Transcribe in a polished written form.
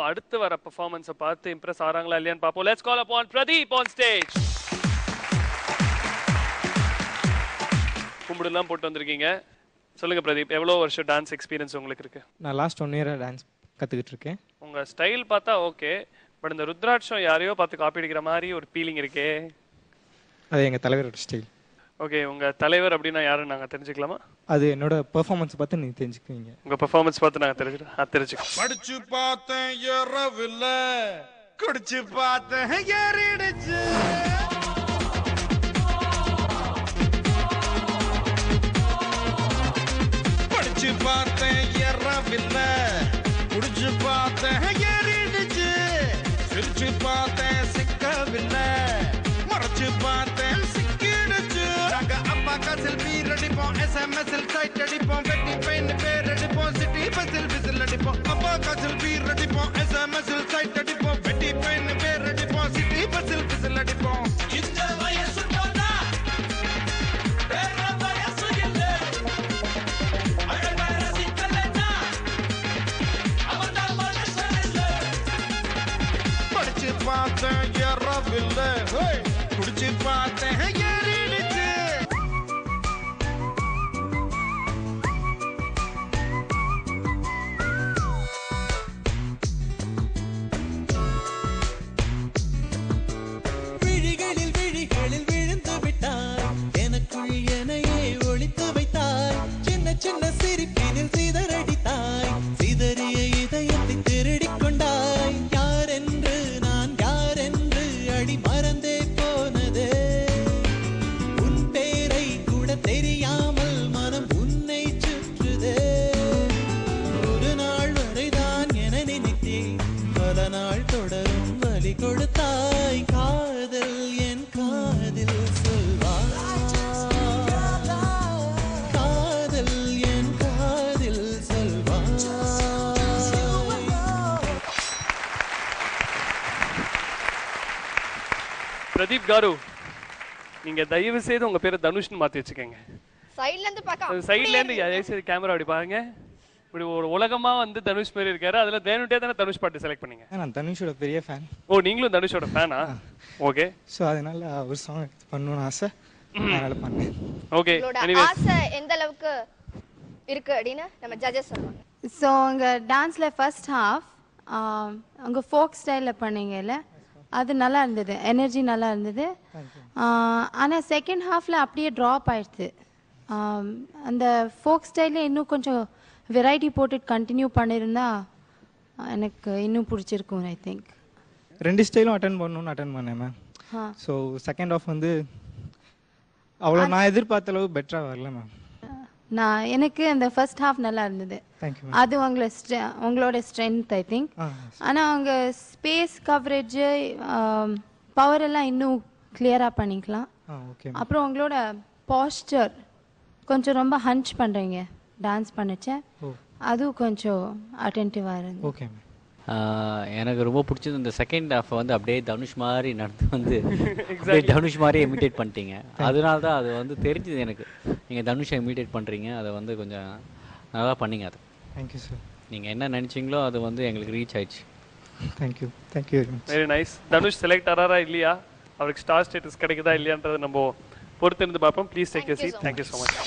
அடுத்து வர பெர்ஃபார்மன்ஸை பார்த்து இம்ப்ரெஸ் ஆறாங்களா இல்லையான்னு பார்ப்போம். Let's call upon Pradeep on stage. கும்பிடுலாம் போட்டு வந்திருக்கீங்க. சொல்லுங்க பிரதீப், எவ்வளோ வருஷம் டான்ஸ் எக்ஸ்பீரியன்ஸ் உங்களுக்கு இருக்கு? நான் லாஸ்ட் 1 இயராக டான்ஸ் கற்றுக்கிட்டு இருக்கேன். உங்க ஸ்டைல் பார்த்தா ஓகே, பட் இந்த ருத்ராட்சம் யாரையோ பார்த்து காப்பி அடிக்கிற மாதிரி ஒரு ஃபீலிங் இருக்கே. அது எங்கள் தலைவரோட ஸ்டைல். ஓகே, உங்க தலைவர் அப்படின்னா யாருன்னு நாங்கள் தெரிஞ்சுக்கலாமா? அது என்னோட பெர்ஃபார்மன்ஸ் பார்த்து நீங்க தெரிஞ்சுக்குவீங்க. உங்க பெர்ஃபார்மன்ஸ் பார்த்து நாங்கள் தெரிஞ்சுக்கோம். படிச்சு பார்த்தேன் ஏறவில்ல, குடிச்சு பார்த்தேன் ஏறிடுச்சு. படிச்சு பார்த்தேன் ஏறவில்ல, குடிச்சு பார்த்தேன் ஏறிடுச்சு. சிரிச்சு பார்த்தேன் சிக்கவில்லை, மறைச்சு பார்த்தேன் சிக்கிடுச்சு. நாங்க அப்பா காசில் பீர் அடிப்போம், எஸ்எம்எஸ்எல் சைட் அடிப்போம், வெட்டி பெயின் பேர் அடிப்போம், சிட்டி பஸ்ஸில் விசில் அடிப்போம். அப்பா காசில் பீர் அடிப்போம், எஸ்எம்எஸ்எல் சைட் அடிப்போம், வெட்டி பெயின் பேர் அடிப்போம், சிட்டி பஸ்ஸில் விசில் அடிப்போம். இந்த வயசு போனா வேற வயசு இல்ல, அழகார சிக்கலனா அவதான் மனுஷன் இல்ல. படிச்சு பார்த்தேன் ஏறவில்லை, குடிச்சு பார்த்தேன் ஏறிடுச்சு. விழிகளில் விழிகளில் விழுந்து விட்டாய், எனக்குள் எனையே ஒளித்து வைத்தாய். சின்ன சின்ன சிரிப்பினில் சிதறடித்தாய், சிதறிய இதயத்தை திருடிக் கொண்டாய். யார் என்று நான் யார் என்று அடி மறந்தே போனதே. உன் பேரை கூட தெரியாமல் மனம் உன்னை சுற்றுதே. ஒரு நாள் வரைதான் என நினைத்தேன், பல நாள் தொடரும் வலி கொடுத்தாய். காதல் என் காதில் சொல்வாய், காதல் என் காதில் சொல்வாய். பிரதீப் காரு, நீங்க தயவு செய்து உங்க பேரை தனுஷ்னு மாத்தி வச்சுக்கோங்க. சைடுல இருந்து பார்க்க சைடுல இருந்து தயவு செய்து கேமரா அப்படி பாருங்க. இப்படி ஒரு உலகமா வந்து தனுஷ் மாதிரி இருக்காரு. அதுல வேணுட்டே தானே தனுஷ் பாட்டு செலக்ட் பண்ணீங்க? நான் தனுஷோட பெரிய ஃபேன். ஓ, நீங்களும் தனுஷோட ஃபேனா? ஓகே, ஸோ அதனால ஒரு சாங் பண்ணணும்னு ஆசை, அதனால பண்ணேன். ஓகே, ஆசை எந்த அளவுக்கு இருக்கு அப்படின்னு நம்ம ஜட்ஜஸ் சொல்லுவாங்க. ஸோ உங்கள் டான்ஸில் ஃபர்ஸ்ட் ஹாஃப் உங்கள் ஃபோக் ஸ்டைலில் பண்ணீங்கல்ல, அது நல்லா இருந்தது, எனர்ஜி நல்லா இருந்தது. ஆனால் செகண்ட் ஹாஃபில் அப்படியே ட்ராப் ஆயிடுச்சு. அந்த ஃபோக் ஸ்டைலே இன்னும் கொஞ்சம் வெரைட்டி போட்டு கண்டினியூ பண்ணியிருந்தா எனக்கு இன்னும் பிடிச்சிருக்கும். ஐ திங்க் 2 ஸ்டைலும் அட்டன் பண்ணேன் மேம். ஸோ செகண்ட் ஆஃப் வந்து அவ்வளோ நான் எதிர்பார்த்த அளவு பெட்டராக வரல மேம். எனக்கு அந்த ஃபர்ஸ்ட் ஹாஃப் நல்லா இருந்தது. தேங்க்யூ. அது உங்களோட ஸ்ட்ரென்த் ஐ திங்க். ஆனால் அவங்க ஸ்பேஸ் கவரேஜ் பவர் எல்லாம் இன்னும் கிளியராக பண்ணிக்கலாம். ஓகே. அப்புறம் உங்களோட பாஸ்டர் கொஞ்சம் ரொம்ப ஹன்ச் பண்ணுறீங்க டான்ஸ் பண்ணிச்சேன், அதுவும் கொஞ்சம் அட்டென்டிவாக இருந்தது. Okay ma'am. எனக்கு ரொம்ப பிடிச்சது இந்த செகண்ட் ஹாஃப் வந்து அப்படியே தனுஷ் மாதிரி நடந்து வந்து அப்படியே தனுஷ் மாதிரியே இமிட்டேட் பண்ணிட்டீங்க. அதனால தான் அது வந்து தெரிஞ்சுது எனக்கு, நீங்கள் தனுஷை இமிட்டேட் பண்ணுறீங்க. அதை வந்து கொஞ்சம் நல்லா பண்ணீங்க. அது தேங்க்யூ சார். நீங்கள் என்ன நினச்சிங்களோ அது வந்து எங்களுக்கு ரீச் ஆயிடுச்சு. Thank you thank you very much. Very nice. Dhanush select ஆறாரா இல்லையா, அவருக்கு ஸ்டார் ஸ்டேட்டஸ் கிடைக்குதா இல்லையான்றது நம்ம பொறுத்திருந்து பார்ப்போம். Please take you seat. Thank you so much.